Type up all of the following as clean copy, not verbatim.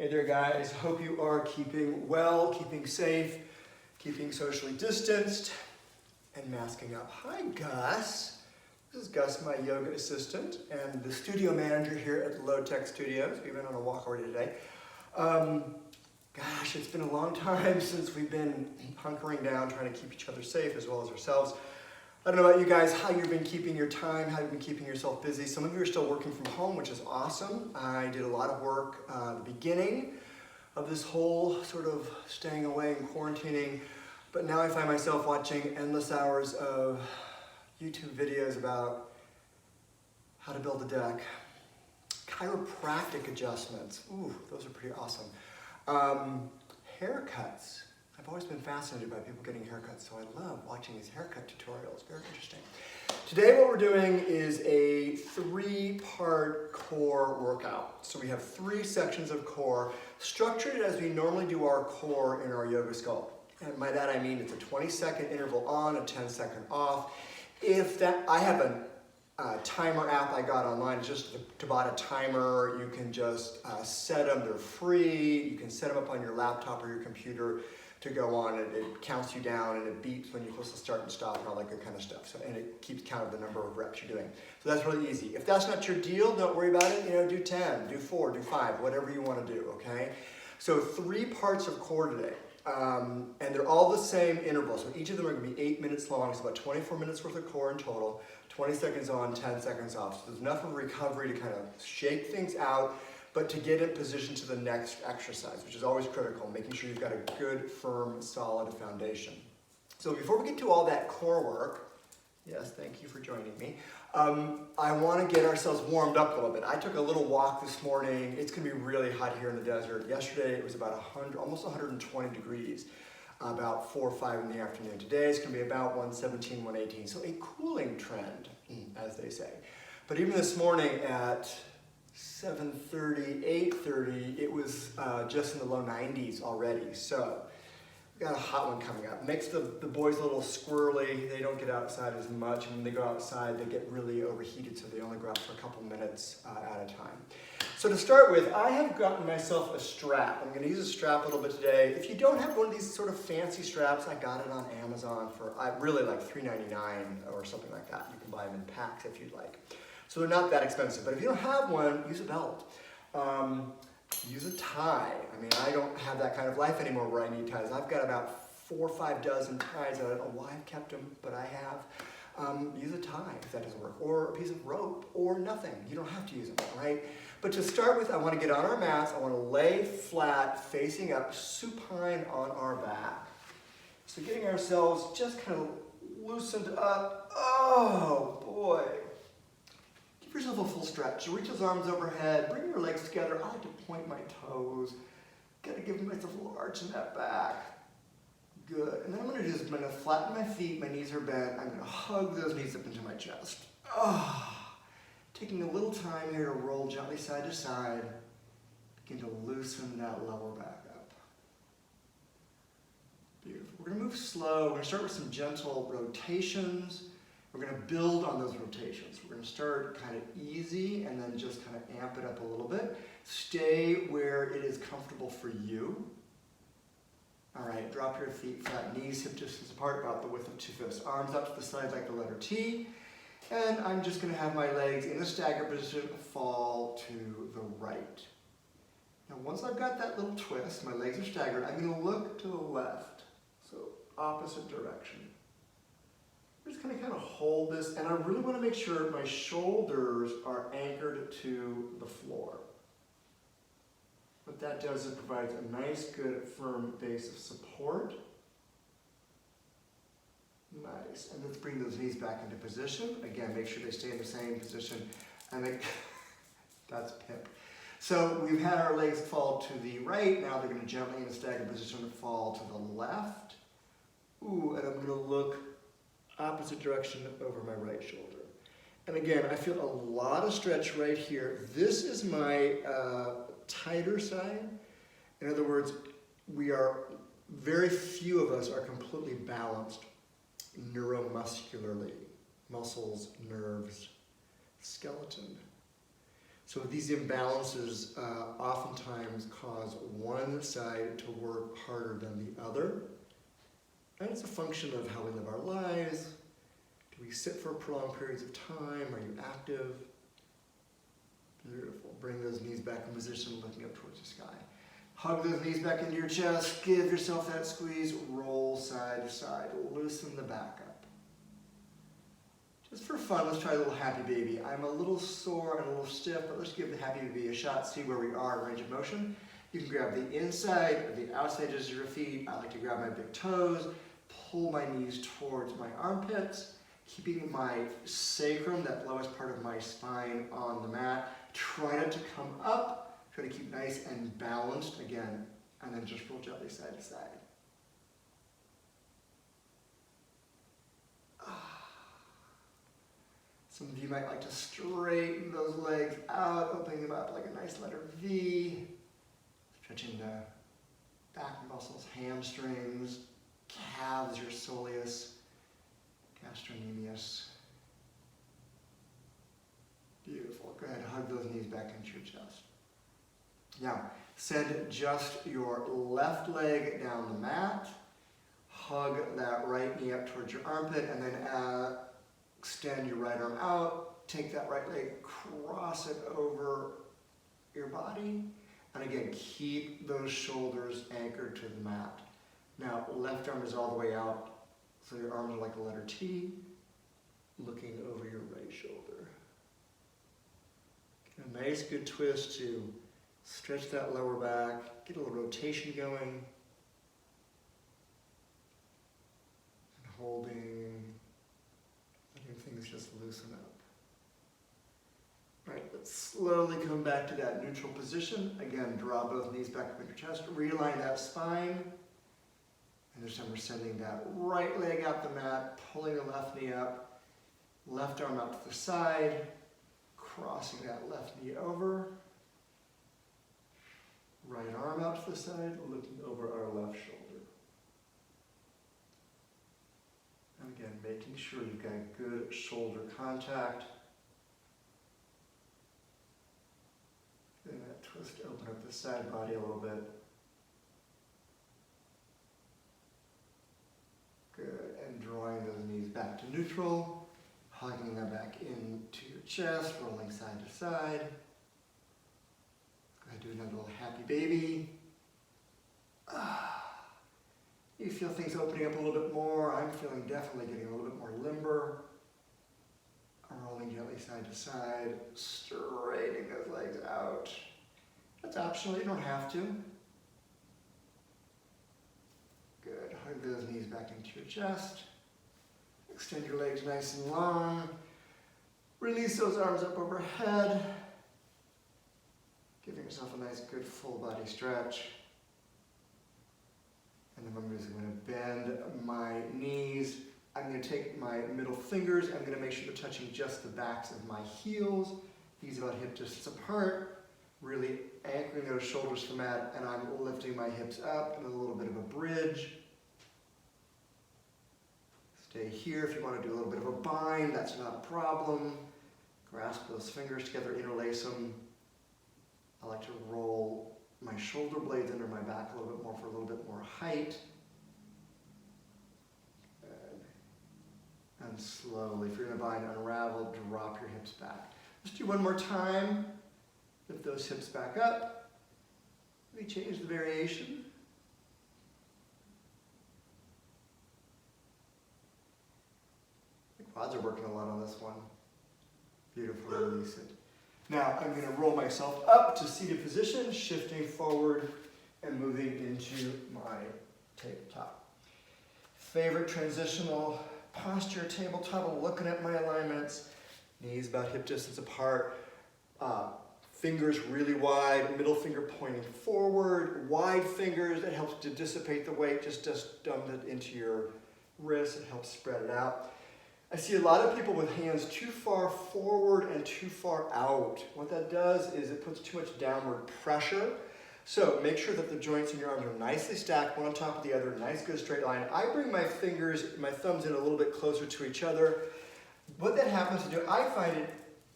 Hey there guys, hope you are keeping well, keeping safe, keeping socially distanced, and masking up. Hi Gus, this is Gus, my yoga assistant and the studio manager here at the Low Tech Studios. We've been on a walk already today. Gosh, it's been a long time since we've been hunkering down, trying to keep each other safe as well as ourselves. I don't know about you guys, how you've been keeping your time, how you've been keeping yourself busy. Some of you are still working from home, which is awesome. I did a lot of work at the beginning of this whole sort of staying away and quarantining, but now I find myself watching endless hours of YouTube videos about how to build a deck, chiropractic adjustments, ooh, those are pretty awesome, haircuts. I've always been fascinated by people getting haircuts, so I love watching these haircut tutorials. Very interesting. Today what we're doing is a 3-part core workout. So we have 3 sections of core, structured as we normally do our core in our yoga sculpt. And by that I mean it's a 20-second interval on, a 10-second off. I have a timer app I got online. It's just to buy a timer. You can just set them, they're free. You can set them up on your laptop or your computer to go on, and it counts you down and it beeps when you're supposed to start and stop and all that good kind of stuff. So, and it keeps count of the number of reps you're doing. So that's really easy. If that's not your deal, don't worry about it. Do 10, do 4, do 5, whatever you want to do, okay? So 3 parts of core today. And they're all the same interval. So each of them are going to be 8 minutes long. It's about 24 minutes worth of core in total. 20 seconds on, 10 seconds off. So there's enough of recovery to kind of shake things out, but to get in position to the next exercise, which is always critical, making sure you've got a good, firm, solid foundation. So before we get to all that core work, yes, thank you for joining me, I want to get ourselves warmed up a little bit. I took a little walk this morning. It's going to be really hot here in the desert. Yesterday it was about 100, almost 120 degrees, about 4 or 5 in the afternoon. Today it's going to be about 117, 118. So a cooling trend, as they say. But even this morning at 7:30, 8:30, it was just in the low 90s already. So we got a hot one coming up. Makes the boys a little squirrely. They don't get outside as much. And when they go outside, they get really overheated, so they only go out for a couple minutes at a time. So to start with, I have gotten myself a strap. I'm going to use a strap a little bit today. If you don't have one of these sort of fancy straps, I got it on Amazon for really like $3.99 or something like that. You can buy them in packs if you'd like. So they're not that expensive, but if you don't have one, use a belt. Use a tie. I mean, I don't have that kind of life anymore where I need ties. I've got about 4 or 5 dozen ties. I don't know why I've kept them, but I have. Use a tie if that doesn't work, or a piece of rope, or nothing. You don't have to use them, right? But to start with, I want to get on our mats. I want to lay flat, facing up, supine on our back. So getting ourselves just kind of loosened up. Oh, boy. Give yourself a full stretch. So reach those arms overhead, bring your legs together. I like to point my toes. Gotta give myself a little arch in that back. Good. And then I'm gonna do this. I'm gonna flatten my feet, my knees are bent. I'm gonna hug those knees up into my chest. Taking a little time here to roll gently side to side. Begin to loosen that lower back up. Beautiful. We're gonna move slow. We're gonna start with some gentle rotations. We're going to build on those rotations. We're going to start kind of easy and then just kind of amp it up a little bit. Stay where it is comfortable for you. All right, drop your feet flat, knees hip distance apart, about the width of 2 fists. Arms up to the side like the letter T. And I'm just going to have my legs in a stagger position fall to the right. Now once I've got that little twist, my legs are staggered, I'm going to look to the left. So opposite direction. I'm just going to kind of hold this, and I really want to make sure my shoulders are anchored to the floor. What that does is it provides a nice, good, firm base of support. Nice. And let's bring those knees back into position. Again, make sure they stay in the same position. And that's pimp. So we've had our legs fall to the right. Now they're going to gently in a staggered position fall to the left. Ooh, and I'm going to look opposite direction over my right shoulder. And again, I feel a lot of stretch right here. This is my tighter side. In other words, very few of us are completely balanced neuromuscularly. Muscles, nerves, skeleton. So these imbalances oftentimes cause cause one side to work harder than the other. And it's a function of how we live our lives. Do we sit for prolonged periods of time? Are you active? Beautiful. Bring those knees back in position, looking up towards the sky. Hug those knees back into your chest. Give yourself that squeeze. Roll side to side. Loosen the back up. Just for fun, let's try a little happy baby. I'm a little sore and a little stiff, but let's give the happy baby a shot. See where we are in range of motion. You can grab the inside or the outside edges of your feet. I like to grab my big toes. Pull my knees towards my armpits. Keeping my sacrum, that lowest part of my spine, on the mat. Try not to come up. Try to keep nice and balanced again, and then just roll gently side to side. Some of you might like to straighten those legs out, opening them up like a nice letter V. Stretching the back muscles, hamstrings, calves, your soleus, gastrocnemius. Beautiful. Go ahead, hug those knees back into your chest. Now, send just your left leg down the mat. Hug that right knee up towards your armpit, and then extend your right arm out. Take that right leg, cross it over your body. And again, keep those shoulders anchored to the mat. Now, left arm is all the way out, so your arms are like a letter T, looking over your right shoulder. Get a nice, good twist to stretch that lower back, get a little rotation going. And holding, letting things just loosen up. All right, let's slowly come back to that neutral position. Again, draw both knees back up into your chest, realign that spine. And this time we're sending that right leg out the mat, pulling the left knee up, left arm out to the side, crossing that left knee over. Right arm out to the side, looking over our left shoulder. And again, making sure you've got good shoulder contact. Getting that twist to open up the side body a little bit. Good, and drawing those knees back to neutral, hugging them back into your chest, rolling side to side. Go ahead, do another little happy baby. You feel things opening up a little bit more. I'm feeling definitely getting a little bit more limber. Rolling gently side to side, straightening those legs out. That's optional, you don't have to. Good, hug those knees back into your chest. Extend your legs nice and long. Release those arms up overhead. Giving yourself a nice, good full body stretch. And then I'm just going to bend my knees. I'm going to take my middle fingers. I'm going to make sure they're touching just the backs of my heels. Knees about hip distance apart. Really anchoring those shoulders to the mat. And I'm lifting my hips up in a little bit of a bridge. Stay here if you want to do a little bit of a bind. That's not a problem. Grasp those fingers together, interlace them. I like to roll my shoulder blades under my back a little bit more for a little bit more height. And slowly, if you're going to bind, unravel, drop your hips back. Let's do one more time. Lift those hips back up. Maybe change the variation. The quads are working a lot on this one. Beautiful, release it. Now I'm going to roll myself up to seated position, shifting forward and moving into my tabletop. Favorite transitional posture, tabletop, looking at my alignments, knees about hip distance apart, fingers really wide, middle finger pointing forward, wide fingers. That helps to dissipate the weight, just dump it into your wrist. It helps spread it out. I see a lot of people with hands too far forward and too far out. What that does is it puts too much downward pressure. So make sure that the joints in your arms are nicely stacked, one on top of the other, nice good straight line. I bring my fingers, my thumbs in a little bit closer to each other. What that happens to do, I find it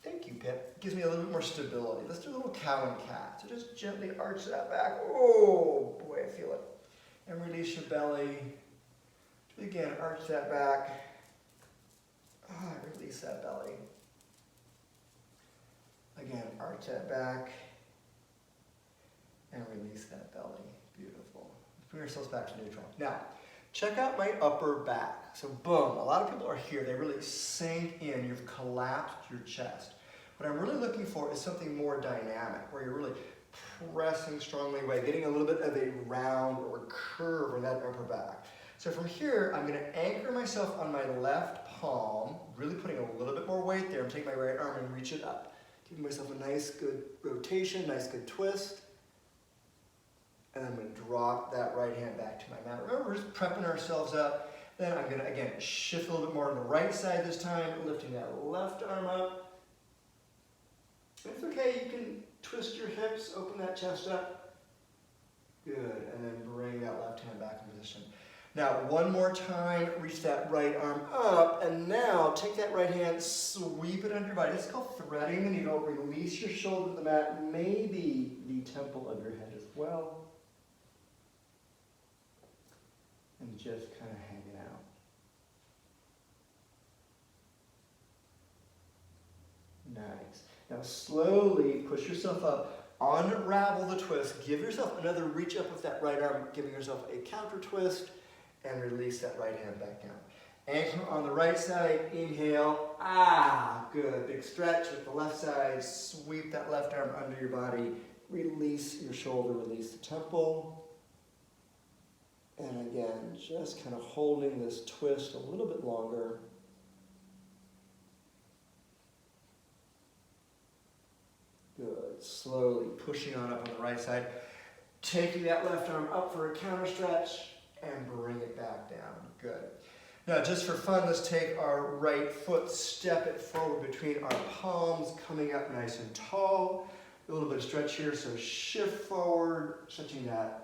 Thank you, Pip. It gives me a little bit more stability. Let's do a little cow and cat. So just gently arch that back. Oh, boy, I feel it. And release your belly. Again, arch that back. Release that belly. Again, arch that back. And release that belly. Beautiful. Bring yourselves back to neutral. Now, check out my upper back. So boom, a lot of people are here. They really sink in. You've collapsed your chest. What I'm really looking for is something more dynamic, where you're really pressing strongly away, getting a little bit of a round or curve in that upper back. So from here, I'm going to anchor myself on my left palm, really putting a little bit more weight there. I'm taking my right arm and reach it up. Giving myself a nice, good rotation, nice, good twist. And I'm going to drop that right hand back to my mat. Remember, we're just prepping ourselves up. Then I'm going to, again, shift a little bit more on the right side this time, lifting that left arm up. If it's okay, you can twist your hips, open that chest up. Good, and then bring that left hand back in position. Now, one more time, reach that right arm up, and now take that right hand, sweep it under your body. It's called threading the needle. Release your shoulder to the mat, maybe the temple of your head as well. And just kind of hanging out. Nice. Now slowly push yourself up, unravel the twist, give yourself another reach up with that right arm, giving yourself a counter twist, and release that right hand back down. Anchor on the right side, inhale, good, big stretch with the left side, sweep that left arm under your body, release your shoulder, release the temple. And again, just kind of holding this twist a little bit longer. Good. Slowly pushing on up on the right side. Taking that left arm up for a counter stretch and bring it back down. Good. Now, just for fun, let's take our right foot, step it forward between our palms, coming up nice and tall. A little bit of stretch here, so shift forward, stretching that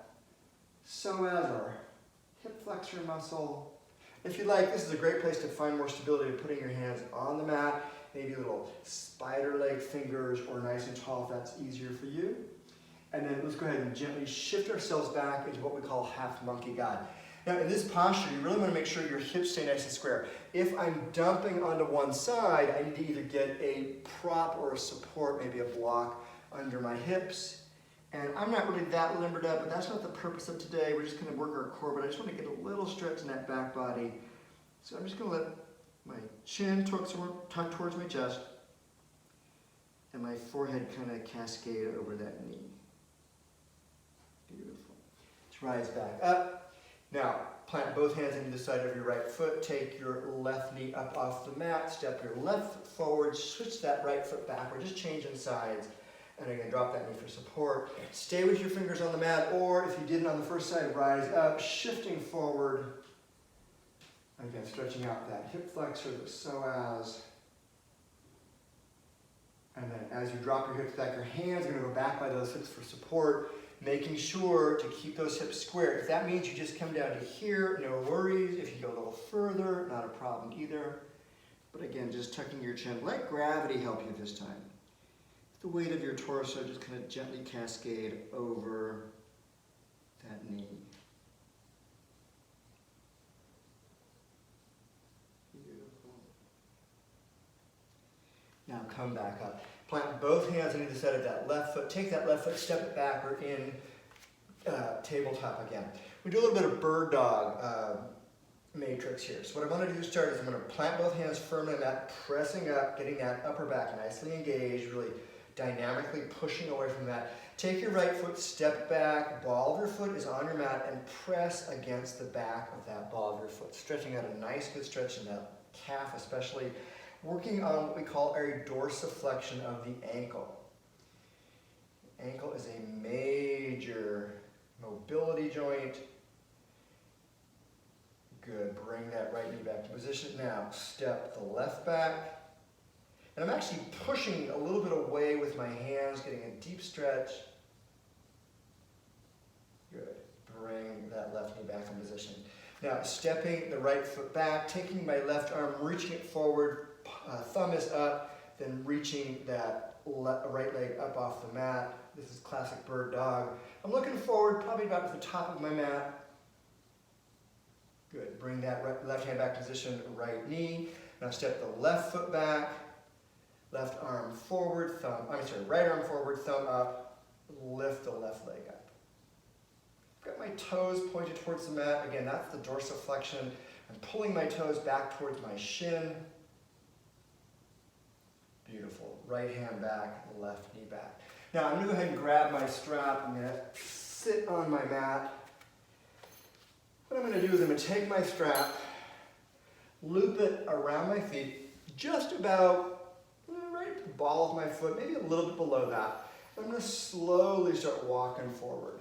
psoas or hip flexor muscle. If you like, this is a great place to find more stability, putting your hands on the mat, maybe little spider leg fingers or nice and tall if that's easier for you. And then let's go ahead and gently shift ourselves back into what we call half monkey god. Now in this posture, you really want to make sure your hips stay nice and square. If I'm dumping onto one side, I need to either get a prop or a support, maybe a block under my hips. And I'm not really that limbered up, but that's not the purpose of today. We're just going to work our core, but I just want to get a little stretch in that back body. So I'm just going to let my chin tuck towards my chest, and my forehead kind of cascade over that knee. Beautiful. Let's rise back up. Now, plant both hands into the side of your right foot. Take your left knee up off the mat. Step your left foot forward. Switch that right foot backward. Just changing sides. And again, drop that knee for support. Stay with your fingers on the mat, or if you didn't on the first side, rise up, shifting forward. Again, stretching out that hip flexor, the psoas. And then as you drop your hips back, your hands are going to go back by those hips for support, making sure to keep those hips square. If that means you just come down to here, no worries. If you go a little further, not a problem either. But again, just tucking your chin. Let gravity help you this time. The weight of your torso just kind of gently cascade over that knee. Beautiful. Now come back up. Plant both hands on either side of that left foot. Take that left foot, step it back. We're in tabletop again. We do a little bit of bird dog matrix here. So what I want to do to start is I'm going to plant both hands firmly on that, pressing up, getting that upper back nicely engaged, really dynamically pushing away from that. Take your right foot, step back, ball of your foot is on your mat, and press against the back of that ball of your foot, stretching out a nice good stretch in that calf especially, working on what we call a dorsiflexion of the ankle. Ankle is a major mobility joint. Good, bring that right knee back to position. Now step the left back. And I'm actually pushing a little bit away with my hands, getting a deep stretch. Good. Bring that left knee back in position. Now, stepping the right foot back, taking my left arm, reaching it forward, thumb is up, then reaching that right leg up off the mat. This is classic bird dog. I'm looking forward, probably about to the top of my mat. Good, bring that left hand back position, right knee. Now step the left foot back, left arm forward, right arm forward, thumb up, lift the left leg up. Got my toes pointed towards the mat. Again, that's the dorsiflexion. I'm pulling my toes back towards my shin. Beautiful. Right hand back, left knee back. Now I'm going to go ahead and grab my strap. I'm going to sit on my mat. What I'm going to do is I'm going to take my strap, loop it around my feet, just about right at the ball of my foot, maybe a little bit below that. I'm going to slowly start walking forward.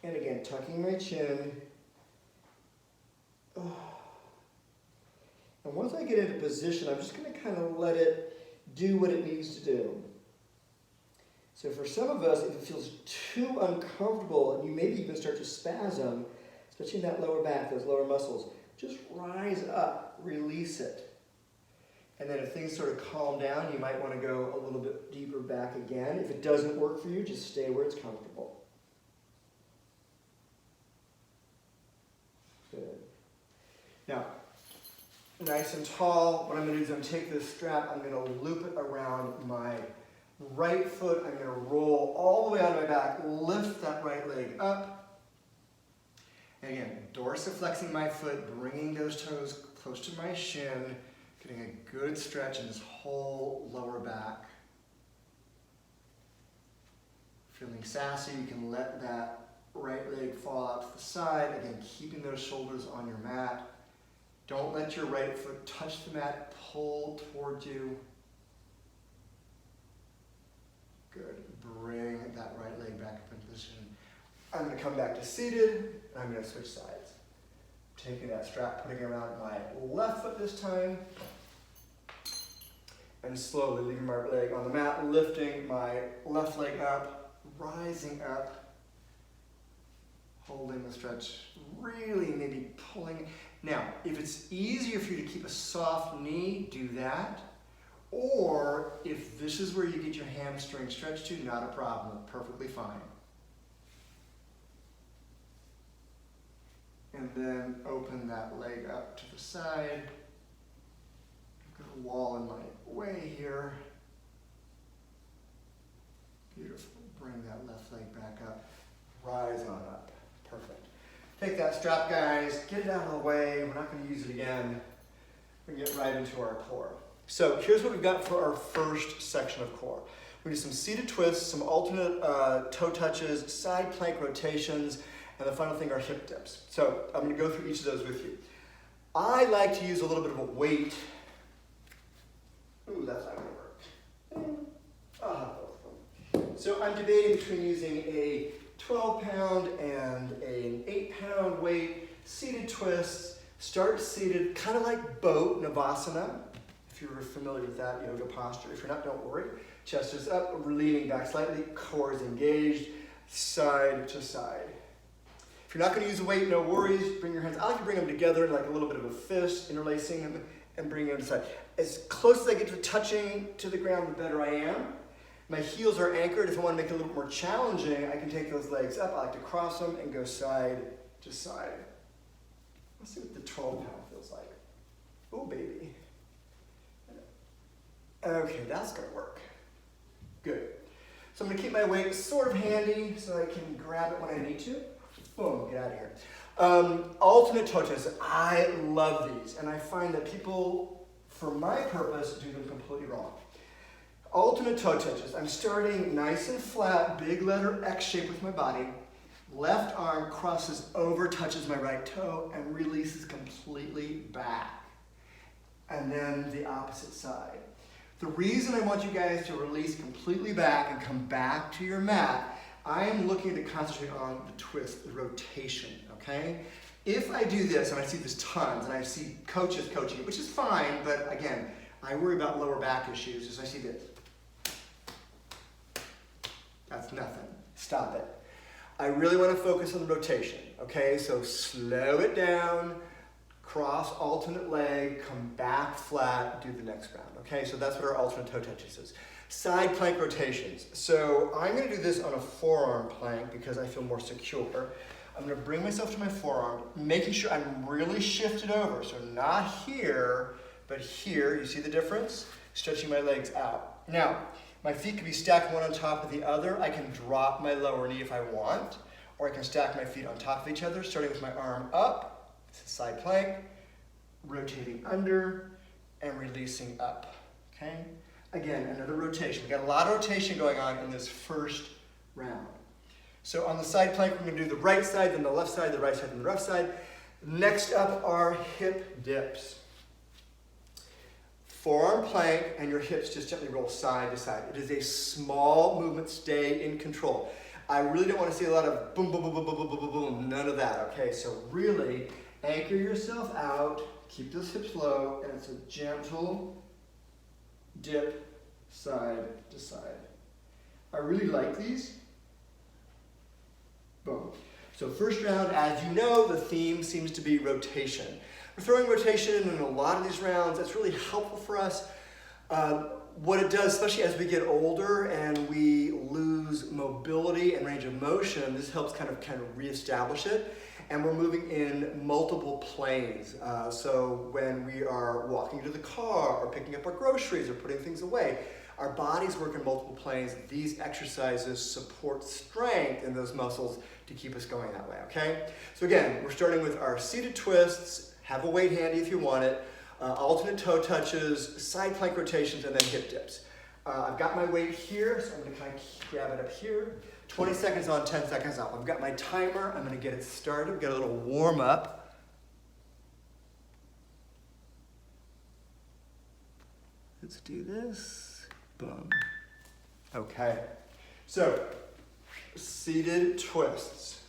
And again, tucking my chin. And once I get into position, I'm just going to kind of let it do what it needs to do. So for some of us, if it feels too uncomfortable and you maybe even start to spasm, especially in that lower back, those lower muscles, just rise up, release it. And then if things sort of calm down, you might want to go a little bit deeper back again. If it doesn't work for you, just stay where it's comfortable. Good. Now, nice and tall, what I'm going to do is I'm going to take this strap, I'm going to loop it around my right foot, I'm going to roll all the way out of my back, lift that right leg up. And again, dorsiflexing my foot, bringing those toes close to my shin, getting a good stretch in this whole lower back. Feeling sassy, you can let that right leg fall out to the side. Again, keeping those shoulders on your mat. Don't let your right foot touch the mat, pull towards you. Good. Bring that right leg back up in position. I'm going to come back to seated, and I'm going to switch sides. Taking that strap, putting it around my left foot this time, and slowly leaving my right leg on the mat, lifting my left leg up, rising up, holding the stretch, really maybe pulling. Now, if it's easier for you to keep a soft knee, do that. Or if this is where you get your hamstring stretched to, not a problem, perfectly fine. And then open that leg up to the side. I've got a wall in my way here. Beautiful. Bring that left leg back up. Rise on up. Perfect. Take that strap, guys. Get it out of the way. We're not going to use it again. We get right into our core. So here's what we've got for our first section of core. We do some seated twists, some alternate toe touches, side plank rotations, and the final thing are hip dips. So I'm going to go through each of those with you. I like to use a little bit of a weight. Ooh, that's not going to work. So I'm debating between using a 12-pound and an 8-pound weight, seated twists, start seated, kind of like boat, Navasana. If you're familiar with that yoga posture. If you're not, don't worry. Chest is up, leaning back slightly, core is engaged, side to side. If you're not going to use a weight, no worries. Bring your hands. I like to bring them together like a little bit of a fist, interlacing them and bringing them to the side. As close as I get to touching to the ground, the better I am. My heels are anchored. If I want to make it a little more challenging, I can take those legs up. I like to cross them and go side to side. Let's see what the 12-pound feels like. Oh, baby. Okay, that's going to work. Good. So I'm going to keep my weight sort of handy so I can grab it when I need to. Boom, get out of here. Alternate toe twists. I love these, and I find that people, for my purpose, do them completely wrong. Alternate toe touches. I'm starting nice and flat, big letter X shape with my body. Left arm crosses over, touches my right toe, and releases completely back. And then the opposite side. The reason I want you guys to release completely back and come back to your mat, I am looking to concentrate on the twist, the rotation, okay? If I do this, and I see this tons, and I see coaches coaching it, which is fine, but again, I worry about lower back issues as I see this. That's nothing. Stop it. I really want to focus on the rotation, okay? So slow it down, cross, alternate leg, come back flat, do the next round. Okay, so that's what our alternate toe touches is. Side plank rotations. So I'm going to do this on a forearm plank because I feel more secure. I'm going to bring myself to my forearm, making sure I'm really shifted over. So not here, but here. You see the difference? Stretching my legs out. Now, my feet can be stacked one on top of the other. I can drop my lower knee if I want, or I can stack my feet on top of each other, starting with my arm up. It's a side plank, rotating under, and releasing up. Okay? Again, another rotation. We got a lot of rotation going on in this first round. So on the side plank, we're going to do the right side, then the left side, the right side, then the left side. Next up are hip dips. Forearm plank, and your hips just gently roll side to side. It is a small movement. Stay in control. I really don't want to see a lot of boom, boom, boom, boom, boom, boom, boom, boom, boom. None of that, okay? So really anchor yourself out, keep those hips low, and it's a gentle dip side to side. I really like these. Boom. So first round, as you know, the theme seems to be rotation. We're throwing rotation in a lot of these rounds. That's really helpful for us. What it does, especially as we get older and we lose mobility and range of motion, this helps kind of reestablish it. And we're moving in multiple planes. So when we are walking to the car or picking up our groceries or putting things away, our bodies work in multiple planes. These exercises support strength in those muscles to keep us going that way, okay? So again, we're starting with our seated twists. Have a weight handy if you want it. Alternate toe touches, side plank rotations, and then hip dips. I've got my weight here, so I'm going to kind of grab it up here. 20 seconds on, 10 seconds off. I've got my timer. I'm going to get it started. We've got a little warm up. Let's do this. Boom. Okay. So, seated twists.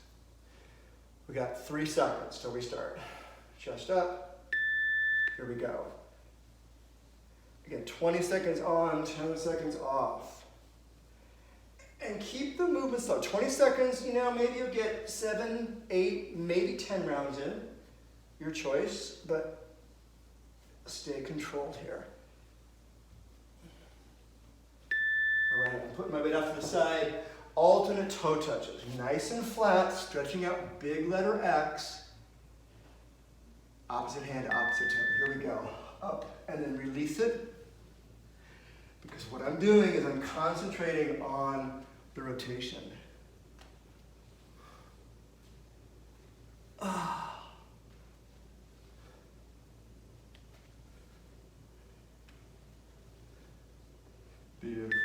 We got 3 seconds till we start. Chest up. Here we go. Again, 20 seconds on, 10 seconds off. And keep the movement slow. 20 seconds, maybe you'll get 7, 8, maybe 10 rounds in. Your choice, but stay controlled here. All right, I'm putting my weight off to the side. Alternate toe touches. Nice and flat, stretching out big letter X. Opposite hand, opposite toe. Here we go. Up, and then release it. Because what I'm doing is I'm concentrating on the rotation. Beautiful.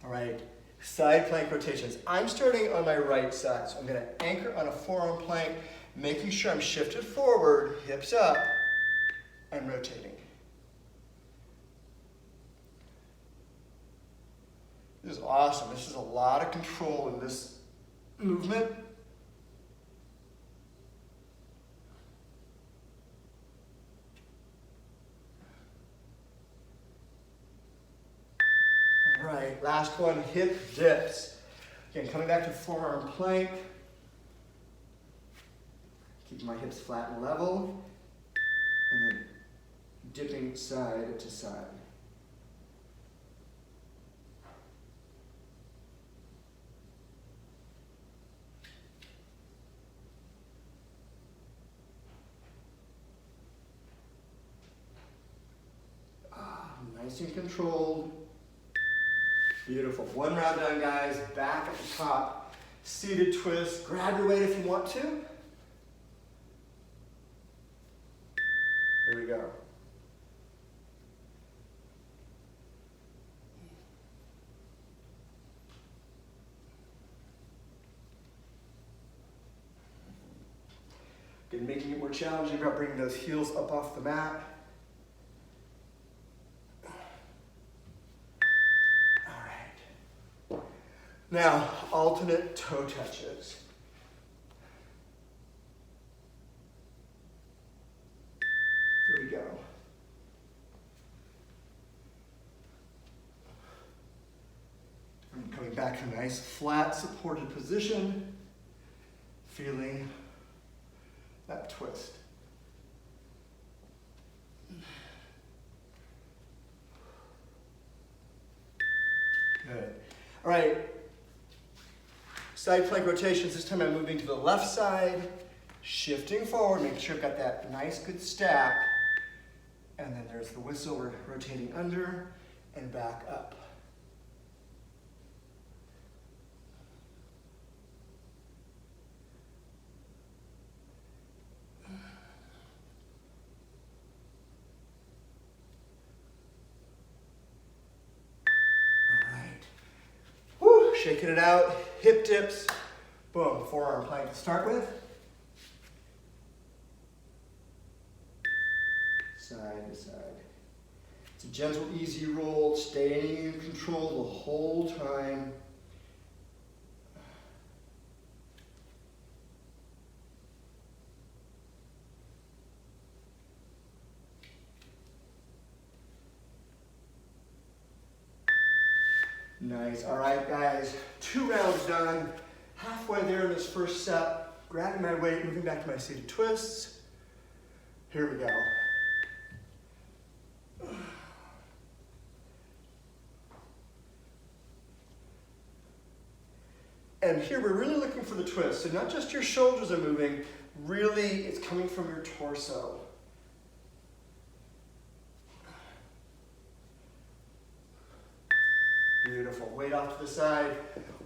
All right, side plank rotations. I'm starting on my right side, so I'm going to anchor on a forearm plank, making sure I'm shifted forward, hips up, and rotating. This is awesome. This is a lot of control in this movement. All right, last one, hip dips. Again, coming back to forearm plank. Keep my hips flat and level, and then dipping side to side. Nice and controlled. Beautiful. One round done, guys. Back at the top. Seated twist. Grab your weight if you want to. Here we go. Again, making it more challenging about bringing those heels up off the mat. All right. Now, alternate toe touches. Here we go. I'm coming back to a nice flat supported position, feeling that twist. Good. All right. Side plank rotations. This time I'm moving to the left side, shifting forward, making sure I've got that nice good stack. And then there's the whistle. We're rotating under and back up. Shaking it out, hip dips, boom, forearm plank to start with. Side to side. It's a gentle, easy roll, staying in control the whole time. Nice. All right, guys. 2 rounds done. Halfway there in this first set. Grabbing my weight, moving back to my seated twists. Here we go. And here we're really looking for the twist. So not just your shoulders are moving, really it's coming from your torso. Beautiful. Weight off to the side.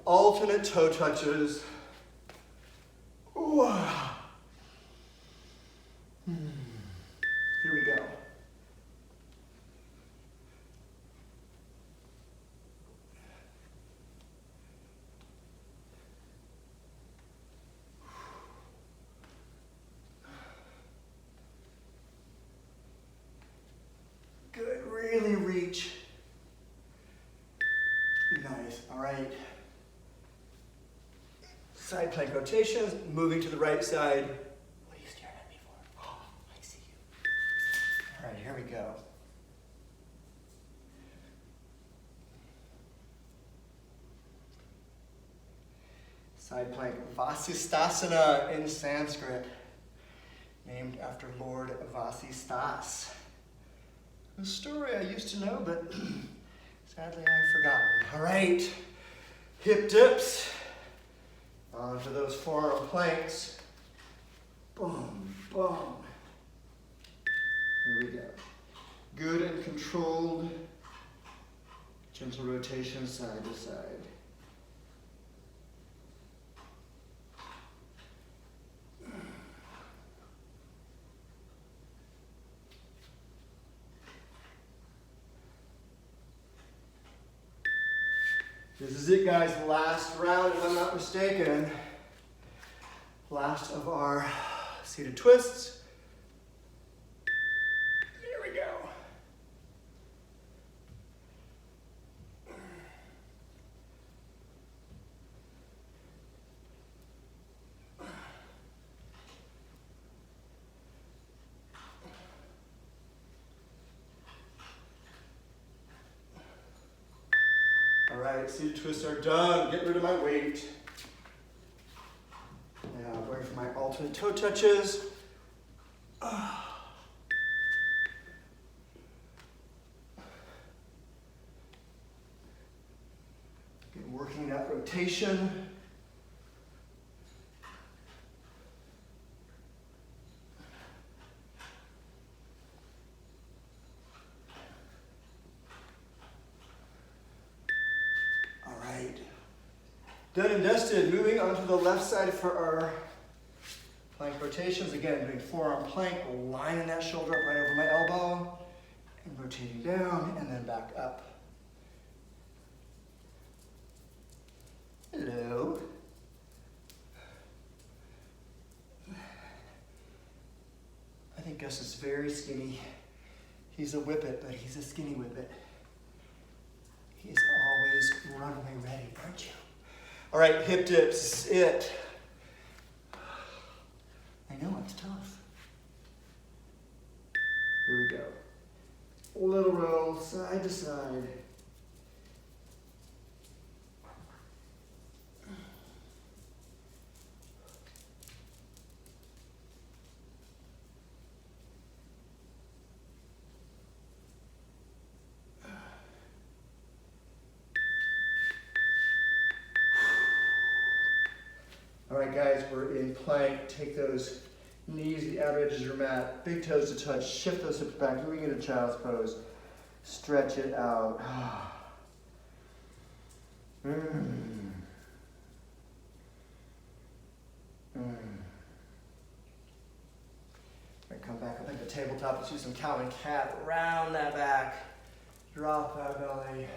Alternate toe touches. Ooh. Here we go. Good. Really reach. Nice. All right. Side plank rotations, moving to the right side. What are you staring at me for? Oh, I see you. All right, here we go. Side plank Vasisthasana in Sanskrit, named after Lord Vasisthas. A story I used to know, but sadly I've forgotten. All right, hip dips onto those forearm planks. Boom, boom. Here we go. Good and controlled, gentle rotation side to side. This is it, guys. Last round, if I'm not mistaken. Last of our seated twists. Here we go. All right, seated twists are done. Get rid of my weight. Now I'm going for my alternate toe touches. Working that rotation. All right. Done and dusted. Moving onto the left side for our plank rotations. Again, doing forearm plank, lining that shoulder up right over my elbow, and rotating down and then back up. Hello. I think Gus is very skinny. He's a whippet, but he's a skinny whippet. He is always runway ready, aren't you? All right, hip dips, it. I know, it's tough. Here we go. Little roll, side to side. All right, guys, we're in plank. Take those knees, the outer edges of your mat, big toes to touch, shift those hips back, moving into child's pose. Stretch it out. Come back up into tabletop. Let's do some cow and cat. Round that back. Drop that belly.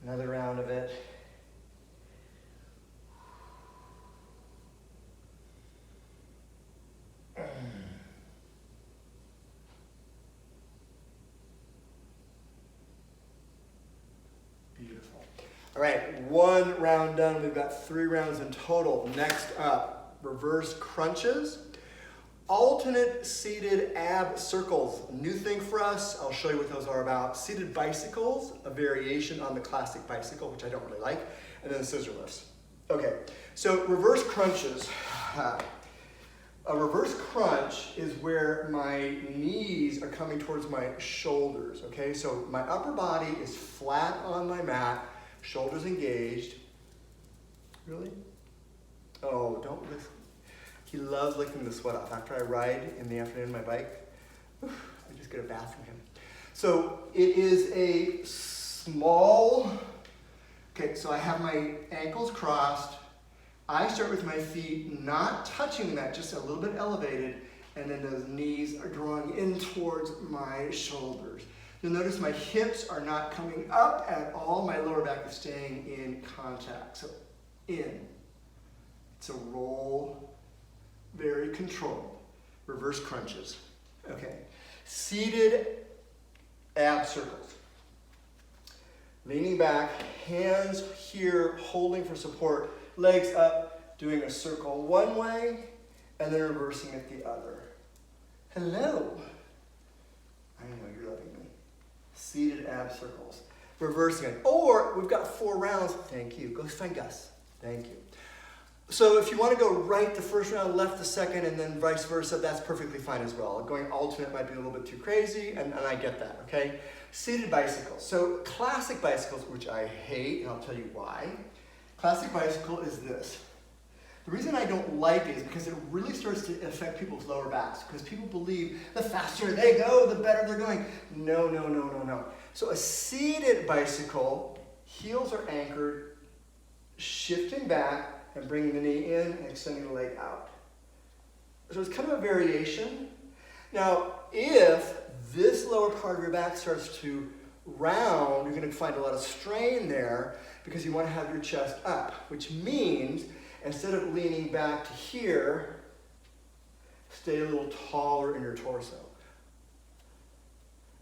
Another round of it. Beautiful. All right, one round done. We've got 3 rounds in total. Next up, reverse crunches. Alternate seated ab circles, new thing for us. I'll show you what those are about. Seated bicycles, a variation on the classic bicycle, which I don't really like, and then scissor lifts. Okay, so reverse crunches. A reverse crunch is where my knees are coming towards my shoulders, okay? So my upper body is flat on my mat, shoulders engaged. Really? Oh, don't listen. He loves licking the sweat off. After I ride in the afternoon on my bike, I just get a bath from him. So it is a small, okay, so I have my ankles crossed. I start with my feet not touching the mat, just a little bit elevated, and then those knees are drawing in towards my shoulders. You'll notice my hips are not coming up at all. My lower back is staying in contact. So in. It's a roll. Very controlled. Reverse crunches. Okay. Seated ab circles. Leaning back, hands here, holding for support, legs up, doing a circle one way, and then reversing it the other. Hello. I know you're loving me. Seated ab circles. Reversing it. Or we've got 4 rounds. Thank you. Go find Gus. Thank you. So if you want to go right the first round, left the second, and then vice versa, that's perfectly fine as well. Going alternate might be a little bit too crazy, and I get that, okay? Seated bicycles. So classic bicycles, which I hate, and I'll tell you why. Classic bicycle is this. The reason I don't like it is because it really starts to affect people's lower backs, because people believe the faster they go, the better they're going. No, no, no, no, no. So a seated bicycle, heels are anchored, shifting back, and bringing the knee in and extending the leg out. So it's kind of a variation. Now, if this lower part of your back starts to round, you're going to find a lot of strain there because you want to have your chest up, which means instead of leaning back to here, stay a little taller in your torso.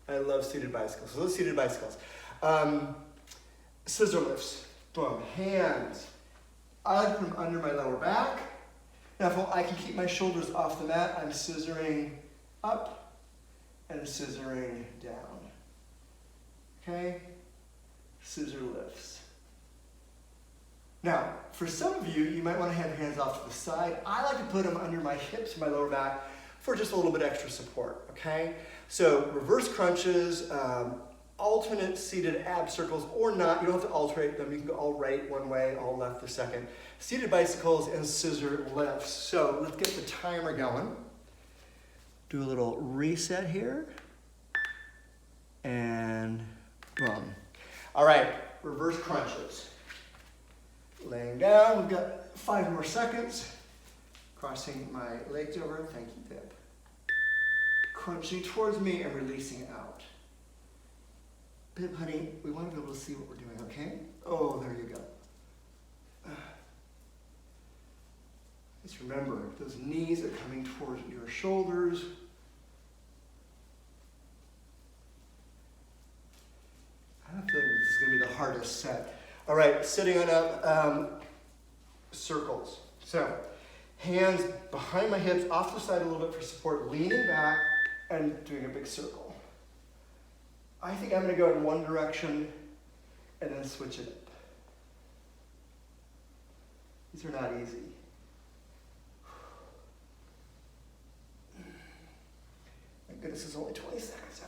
I love seated bicycles. So those seated bicycles. Scissor lifts. Boom. Hands. I like to put them under my lower back. Now, if I can keep my shoulders off the mat, I'm scissoring up and scissoring down. Okay? Scissor lifts. Now, for some of you, you might want to have your hands off to the side. I like to put them under my hips, my lower back, for just a little bit extra support, okay? So, reverse crunches, alternate seated ab circles, or not. You don't have to alternate them. You can go all right one way, all left the second. Seated bicycles and scissor lifts. So let's get the timer going. Do a little reset here. And boom. All right, reverse crunches. Laying down, we've got 5 more seconds. Crossing my legs over, thank you, Pip. Crunching towards me and releasing out. Pip, honey, we want to be able to see what we're doing, okay? Oh, there you go. Just remember, those knees are coming towards your shoulders. I have a feeling this is going to be the hardest set. All right, sitting on up, circles. So, hands behind my hips, off the side a little bit for support, leaning back and doing a big circle. I think I'm going to go in one direction and then switch it up. These are not easy. Thank goodness it's only 20 seconds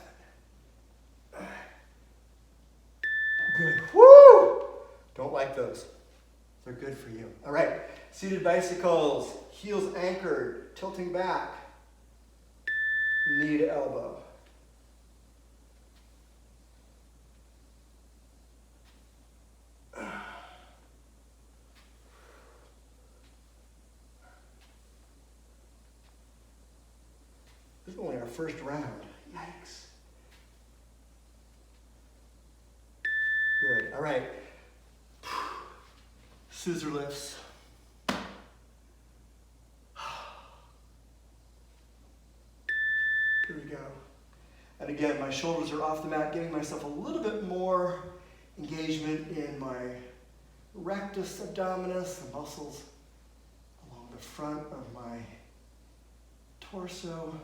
of it. Good. Woo! Don't like those. They're good for you. All right, seated bicycles, heels anchored, tilting back, knee to elbow. This is only our first round. Yikes. Good. All right. Scissor lifts. Here we go. And again, my shoulders are off the mat, giving myself a little bit more engagement in my rectus abdominis, the muscles along the front of my torso.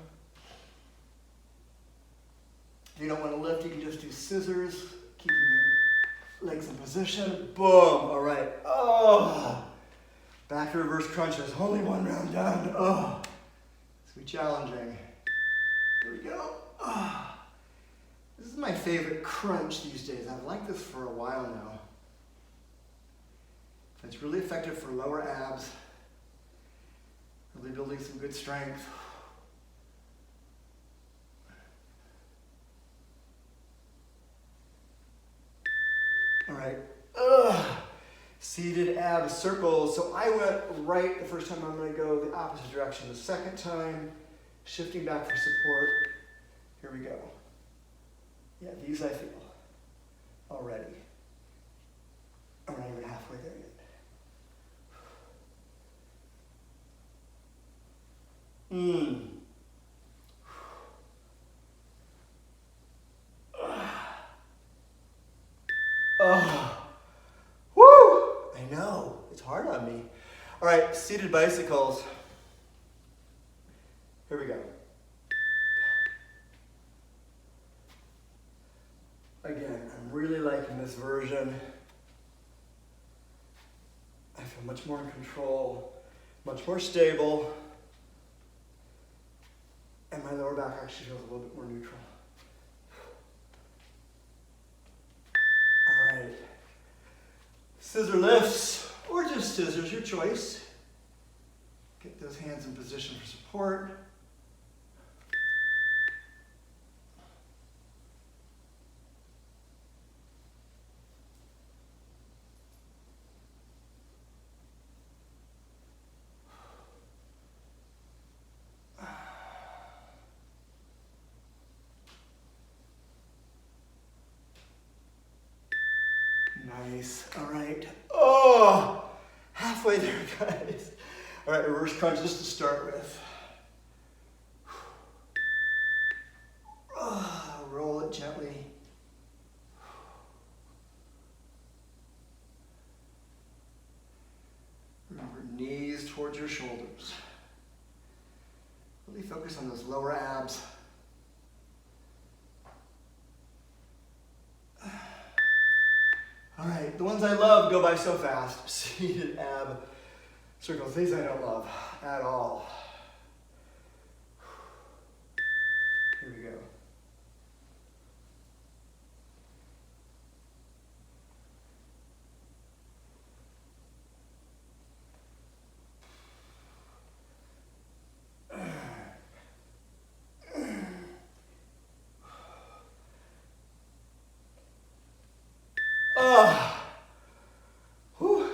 If you don't want to lift, you can just do scissors, keeping your legs in position. Boom. All right. Oh. Back to reverse crunches. Only one round done. Oh. It's going to be challenging. Here we go. Oh. This is my favorite crunch these days. I've liked this for a while now. It's really effective for lower abs, really building some good strength. All right, seated ab circles. So I went right the first time. I'm going to go the opposite direction the second time, shifting back for support. Here we go. Yeah, these I feel already. I'm not even halfway there yet. Oh, woo! I know, it's hard on me. All right, seated bicycles. Here we go. Again, I'm really liking this version. I feel much more in control, much more stable, and my lower back actually feels a little bit more neutral. All right. Scissor lifts, or just scissors, your choice. Get those hands in position for support. Nice. All right. Oh, halfway there, guys. All right, reverse crunch just to start with. Roll it gently. Remember, knees towards your shoulders. Really focus on those lower abs. All right, the ones I love go by so fast. Seated ab circles. These I don't love at all. Here we go.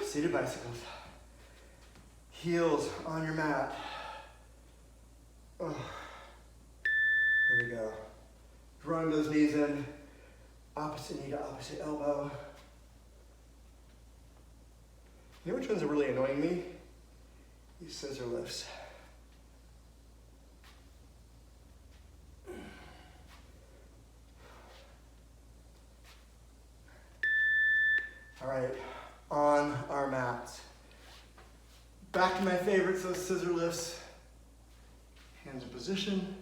Seated bicycles. Heels on your mat. Here we go. Drawing those knees in. Opposite knee to opposite elbow. You know which ones are really annoying me? These scissor lifts. All right, on our mats. Back to my favorites, those scissor lifts. Hands in position.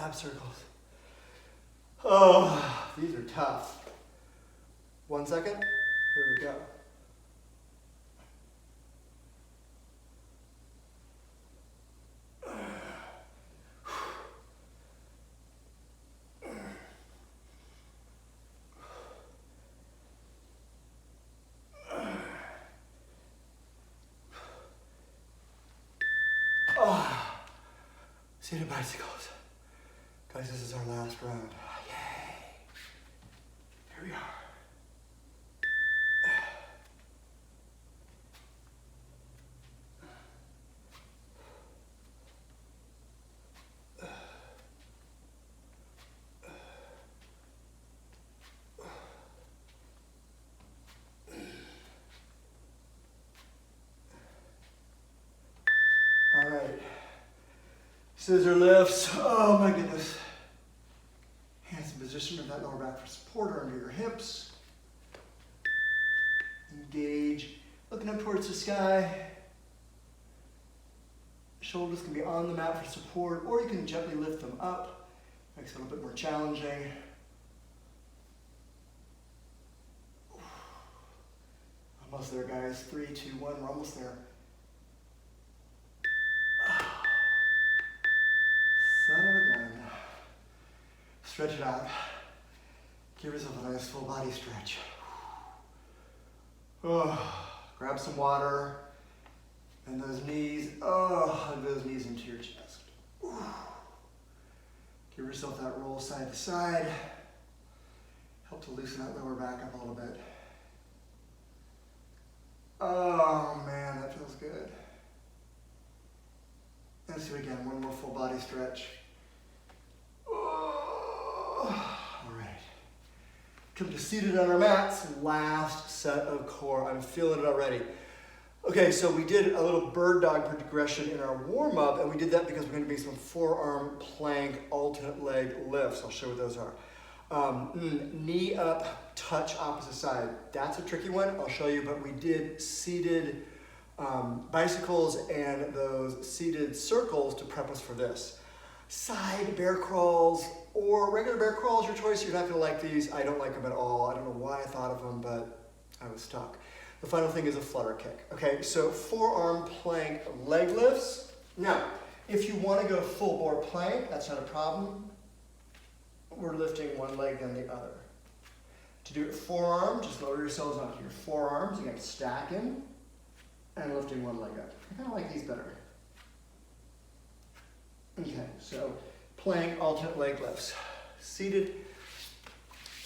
ab circles. Oh, these are tough. 1 second. Here we go. Oh, seated bicycles. Guys, this is our last round. Yay. Here we are. All right. Scissor lifts. Oh my goodness. Hands in position of that lower back for support or under your hips. Engage. Looking up towards the sky. Shoulders can be on the mat for support, or you can gently lift them up. Makes it a little bit more challenging. Almost there, guys. 3, 2, 1. We're almost there. Son of a gun. Stretch it out. Give yourself a nice full body stretch. Oh, grab some water. And those knees, hug those knees into your chest. Give yourself that roll side to side. Help to loosen that lower back up a little bit. Oh man, that feels good. Let's do it again, one more full body stretch. All right. Come to seated on our mats, last set of core. I'm feeling it already. Okay, so we did a little bird dog progression in our warm up, and we did that because we're gonna be some forearm plank alternate leg lifts. I'll show you what those are. Knee up, touch opposite side. That's a tricky one, I'll show you, but we did seated bicycles and those seated circles to prep us for this. Side bear crawls or regular bear crawls, your choice. You're not gonna like these. I don't like them at all. I don't know why I thought of them, but I was stuck. The final thing is a flutter kick. Okay, so forearm plank leg lifts. Now, if you want to go full bore plank, that's not a problem. We're lifting one leg then the other. To do it forearm, just lower yourselves onto your forearms. Again, stacking and lifting one leg up. I kind of like these better. Okay, so plank alternate leg lifts. Seated,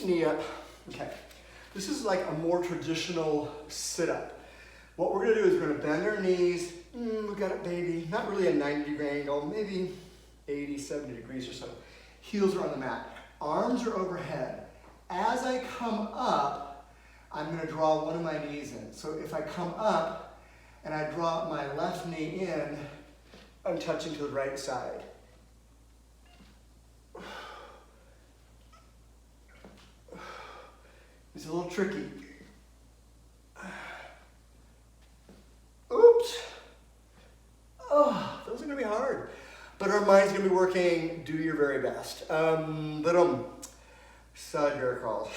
knee up. Okay. This is like a more traditional sit-up. What we're gonna do is we're gonna bend our knees. Look at it, baby. Not really a 90-degree angle, maybe 80, 70 degrees or so. Heels are on the mat. Arms are overhead. As I come up, I'm gonna draw one of my knees in. So if I come up and I draw my left knee in, I'm touching to the right side. It's a little tricky. Oops. Oh, those are gonna be hard. But our mind's gonna be working, do your very best. Side bear crawls.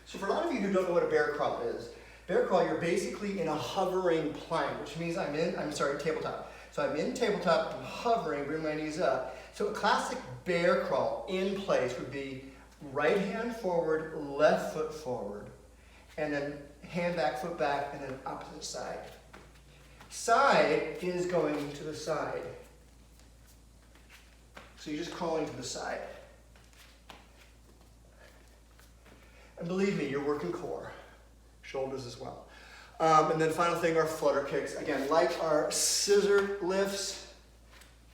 So for a lot of you who don't know what a bear crawl is, bear crawl, you're basically in a hovering plank, which means tabletop. So I'm in tabletop, I'm hovering, bring my knees up. So a classic bear crawl in place would be right hand forward, left foot forward, and then hand back, foot back, and then opposite side. Side is going to the side. So you're just crawling to the side. And believe me, you're working core, shoulders as well. And then final thing are flutter kicks. Again, like our scissor lifts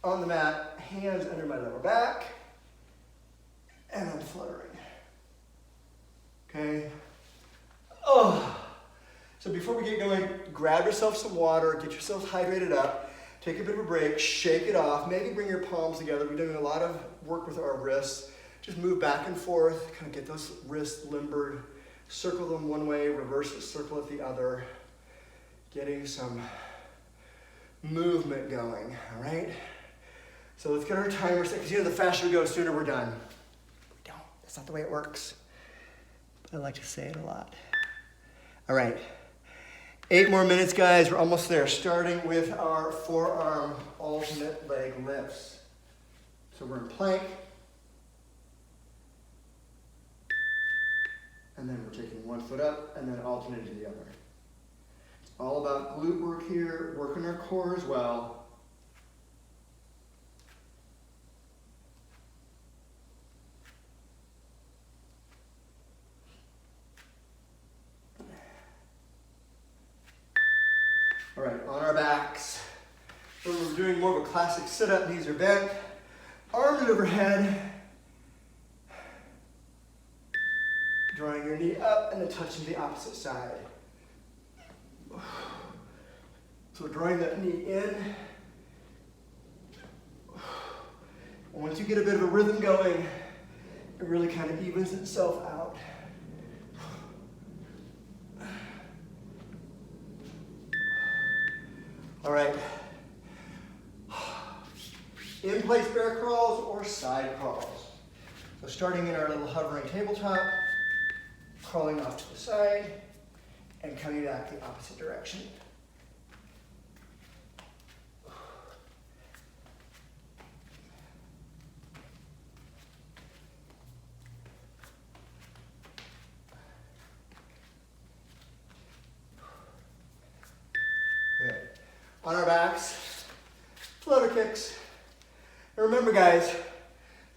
on the mat, hands under my lower back, and I'm fluttering. Okay? Oh. So before we get going, grab yourself some water, get yourself hydrated up, take a bit of a break, shake it off, maybe bring your palms together. We're doing a lot of work with our wrists. Just move back and forth, kind of get those wrists limbered, circle them one way, reverse it, circle it the other, getting some movement going, all right? So let's get our timer set, because the faster we go, the sooner we're done. We don't. That's not the way it works. But I like to say it a lot. All right. 8 more minutes, guys. We're almost there. Starting with our forearm alternate leg lifts. So we're in plank. And then we're taking one foot up and then alternating to the other. It's all about glute work here, working our core as well. All right, on our backs. So we're doing more of a classic sit-up, knees are bent, arms overhead. Drawing your knee up and then touching the opposite side. So drawing that knee in. And once you get a bit of a rhythm going, it really kind of evens itself out. All right. In place bear crawls or side crawls. So starting in our little hovering tabletop, crawling off to the side, and coming back the opposite direction. Good. On our backs, flutter kicks. And remember, guys,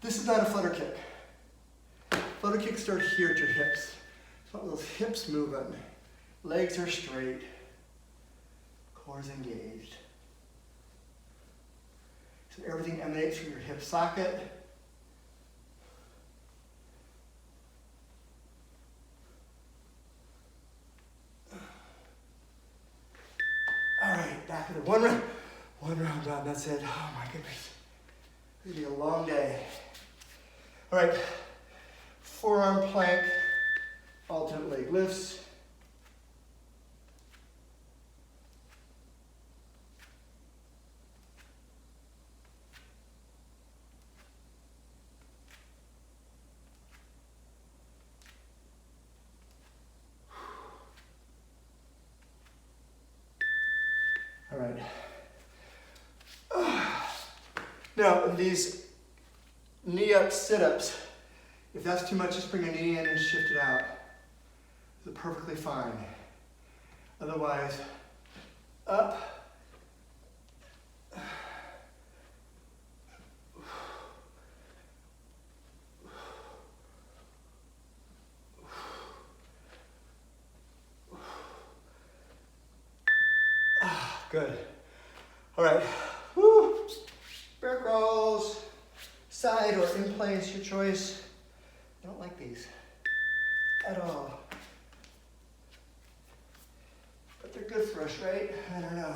this is not a flutter kick. Flutter kicks start here at your hips. So those hips moving, legs are straight, core's engaged. So everything emanates from your hip socket. All right, back to the one round done, that's it. Oh my goodness, it's gonna be a long day. All right, forearm plank, alternate leg lifts. All right. Now, in these knee up sit-ups, if that's too much, just bring a knee in and shift it out. It's perfectly fine. Otherwise, up. Good. All right. Woo. Bear crawls, side or in place, your choice. I don't like these at all. But they're good for us, right? I don't know.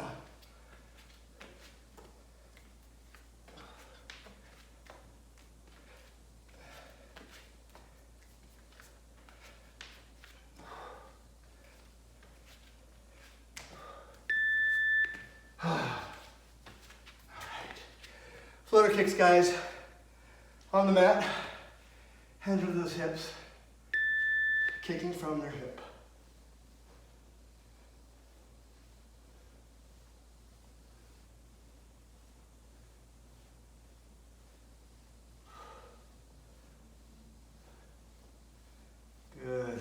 All right. Flutter kicks, guys. On the mat, hands over those hips, kicking from their hip. Good.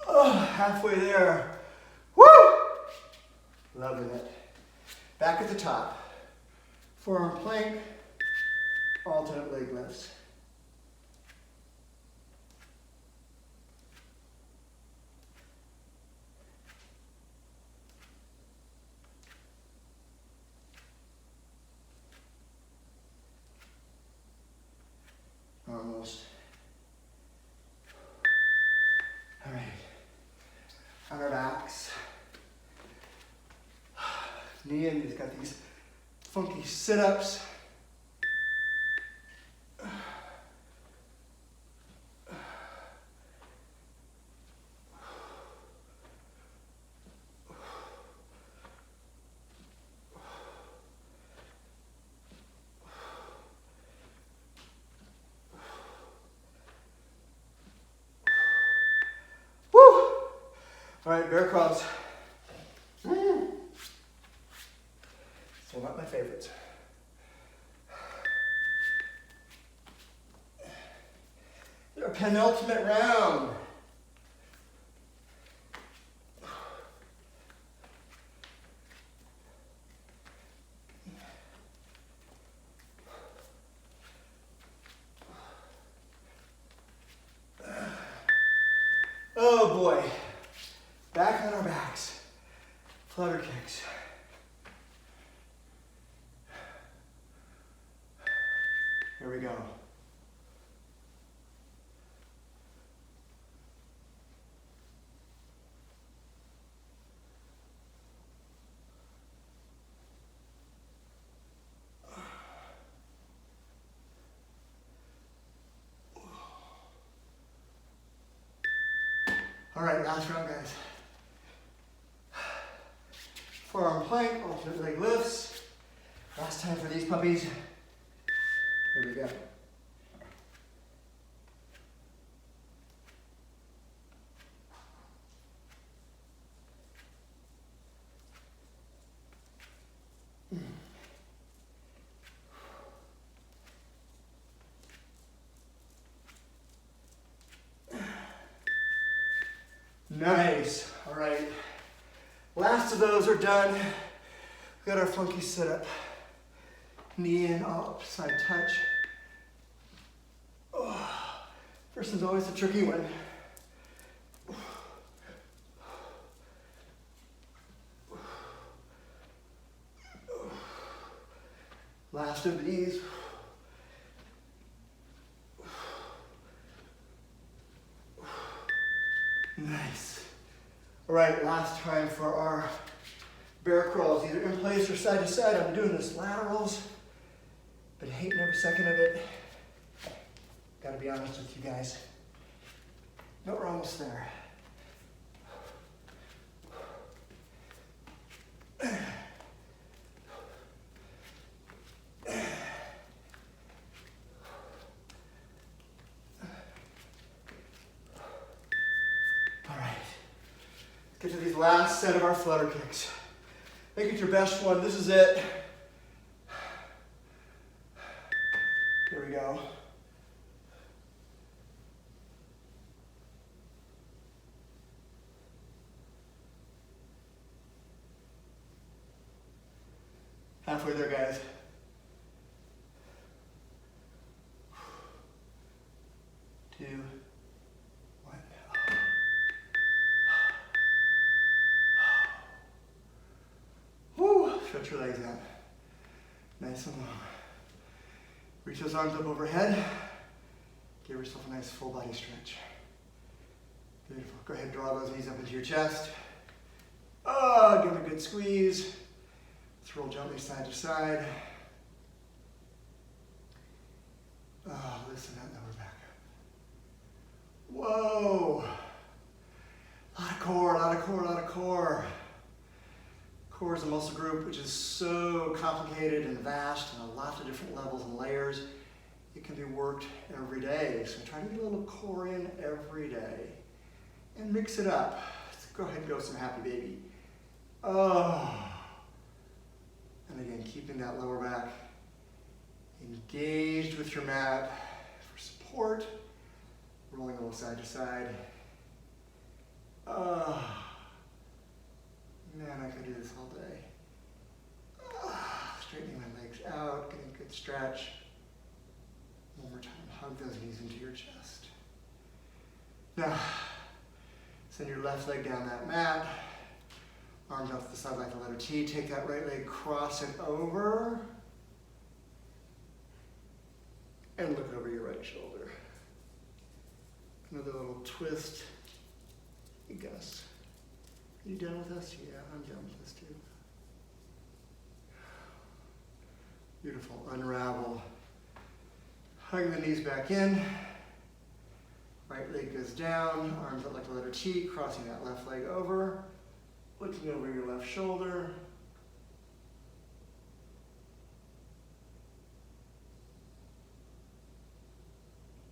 Oh, halfway there. Woo! Loving it. Back at the top. Forearm plank, alternate leg lifts. Almost. All right. On our backs. Knee in, he's got these funky sit-ups. All right, bear crawls. Still not my favorites. Our penultimate round. Oh boy. Back on our backs. Flutter kicks. Here we go. All right, last round, guys. Forearm plank, alternate leg lifts. Last time for these puppies. Here we go. Nice. All right. Last of those are done. We got our funky sit-up. Knee in, upside touch. Oh, first one's always a tricky one. Last of these. Nice. All right, last time for our bear crawls, either in place or side to side. I'm doing this laterals, but hating every second of it. Gotta be honest with you guys. No, we're almost there. Get to these last set of our flutter kicks. Make it your best one. This is it. Here we go. Halfway there, guys. Two. Stretch your legs out. Nice and long. Reach those arms up overhead. Give yourself a nice full body stretch. Beautiful. Go ahead and draw those knees up into your chest. Oh, give it a good squeeze. Let's roll gently side to side. Oh, listen to that lower back. Whoa. A lot of core, a lot of core, a lot of core. Core is a muscle group which is so complicated and vast and lots of different levels and layers. It can be worked every day. So try to get a little core in every day and mix it up. Let's go ahead and go some happy baby. Oh. And again, keeping that lower back engaged with your mat for support. Rolling a little side to side. Oh. Man, I could do this all day. Straightening my legs out, getting a good stretch. One more time, hug those knees into your chest. Now, send your left leg down that mat. Arms out to the side like the letter T. Take that right leg, cross it over. And look over your right shoulder. Another little twist. You guys. Are you done with us? Yeah, I'm done with this too. Beautiful. Unravel. Hug the knees back in. Right leg goes down. Arms out like the letter T. Crossing that left leg over. Looking over your left shoulder.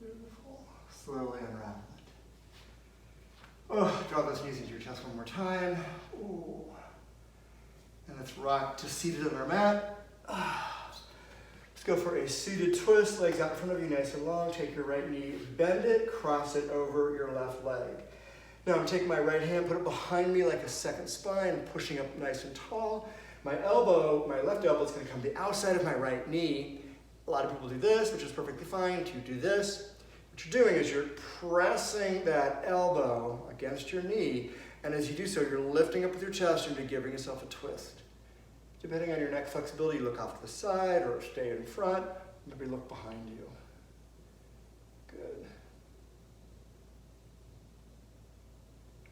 Beautiful. Slowly unravel it. Oh, draw those knees into your chest relax one more time. Ooh. And let's rock to seated on our mat. Let's go for a seated twist, legs out in front of you nice and long. Take your right knee, bend it, cross it over your left leg. Now I'm taking my right hand, put it behind me like a second spine, pushing up nice and tall. My left elbow is going to come to the outside of my right knee. A lot of people do this, which is perfectly fine. You do this. What you're doing is you're pressing that elbow against your knee, and as you do so, you're lifting up with your chest and you're giving yourself a twist. Depending on your neck flexibility, you look off to the side or stay in front, maybe look behind you. Good.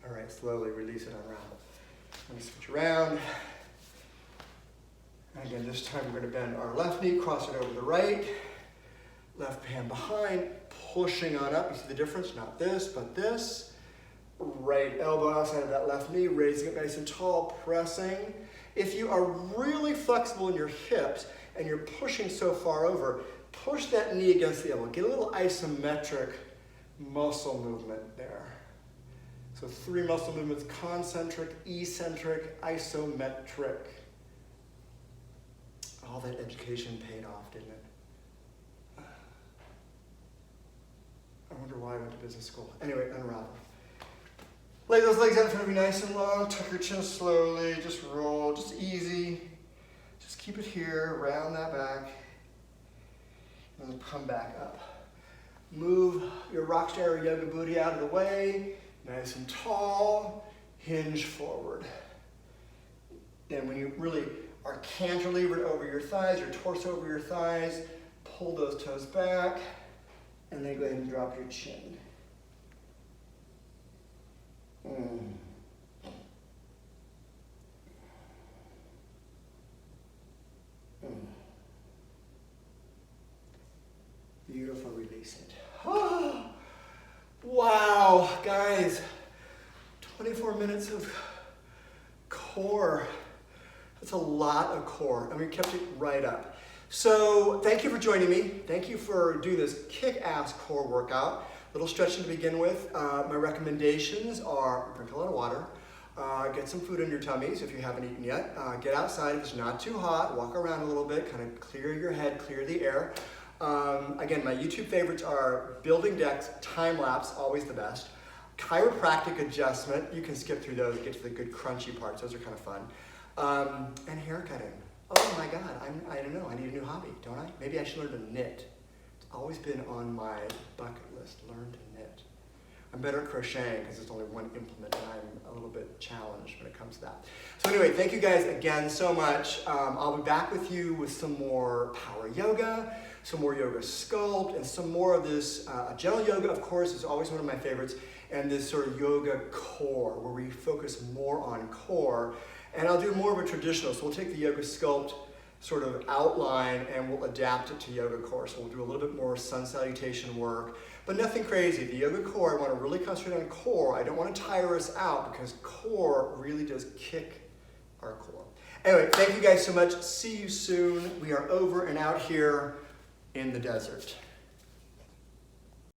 All right, slowly release it, unravel. Let me switch around. And again, this time we're going to bend our left knee, cross it over the right. Left hand behind, pushing on up. You see the difference? Not this, but this. Right elbow outside of that left knee, raising it nice and tall, pressing. If you are really flexible in your hips and you're pushing so far over, push that knee against the elbow. Get a little isometric muscle movement there. So 3 muscle movements: concentric, eccentric, isometric. All that education paid off, didn't it? I wonder why I went to business school. Anyway, unravel. Lay those legs out in front of you nice and long. Tuck your chin slowly. Just roll. Just easy. Just keep it here. Round that back. And then come back up. Move your rockstar or yoga booty out of the way. Nice and tall. Hinge forward. And when you really are cantilevered over your thighs, your torso over your thighs, pull those toes back. And then go ahead and drop your chin. Beautiful, release it. Oh, wow, guys, 24 minutes of core. That's a lot of core, and we kept it right up. So thank you for joining me. Thank you for doing this kick-ass core workout. Little stretching to begin with. My recommendations are drink a lot of water, get some food in your tummies if you haven't eaten yet, get outside if it's not too hot, walk around a little bit, kind of clear your head, clear the air. Again, my YouTube favorites are building decks, time lapse, always the best. Chiropractic adjustment, you can skip through those, get to the good crunchy parts, those are kind of fun. And haircutting. Oh my God, I don't know, I need a new hobby, don't I? Maybe I should learn to knit. It's always been on my bucket list, learn to knit. I'm better at crocheting because it's only one implement and I'm a little bit challenged when it comes to that. So anyway, thank you guys again so much. I'll be back with you with some more power yoga, some more yoga sculpt, and some more of this gentle yoga, of course, is always one of my favorites, and this sort of yoga core, where we focus more on core. And I'll do more of a traditional, so we'll take the yoga sculpt sort of outline and we'll adapt it to yoga core. So we'll do a little bit more sun salutation work, but nothing crazy. The yoga core, I want to really concentrate on core. I don't want to tire us out because core really does kick our core. Anyway, thank you guys so much. See you soon. We are over and out here in the desert.